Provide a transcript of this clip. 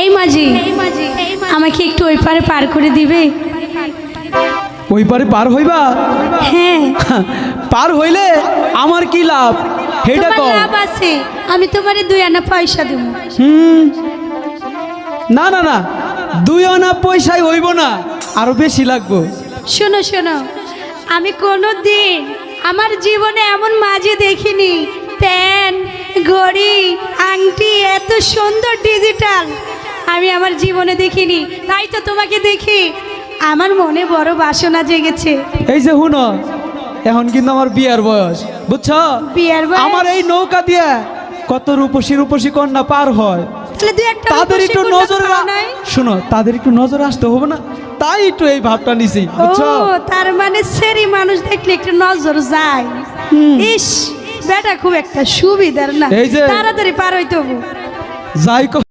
এই মাঝি আমাকে একটু ওই পারে পার করে দিবে? ওই পারে পার হইবা? হ্যাঁ। পার হইলে আমার কি লাভ হেটা তোমার কও। লাভ আছে, আমি তোমারে 2 আনা পয়সা দেব। না না না, 2 আনা পয়সায় হইব না, আরো বেশি লাগবে। শোনো শোনো, আমি কোনোদিন আমার জীবনে এমন মাঝি দেখিনি। প্যান, ঘড়ি, আংটি এত সুন্দর ডিজিটাল আমি আমার জীবনে দেখিনি। তাই তো তোমাকে দেখি আমার মনে বড় বাসনা জেগেছে। এই যে হুনো, এখন কিন্তু আমার বিয়ার বয়স, বুঝছো? বিয়ার বয়স? আমার এই নৌকা দিয়ে কত রূপসী রূপসী কন্যা পার হয়, তাহলে 2-1টা তাদের একটু রূপসী নজরে কন্যা পাও নাই? শোনো, তাদের একটু নজরে আসতে হবে না, তাই একটু এই ভাবটা নিছি, ও বুঝছো? তার মানে সেরি মানুষ দেখলে একটু নজর যায়। ইস, বেটা খুব একটা সুবিধার না, এই যে- তাড়াতাড়ি পার হইতে হবে। যাই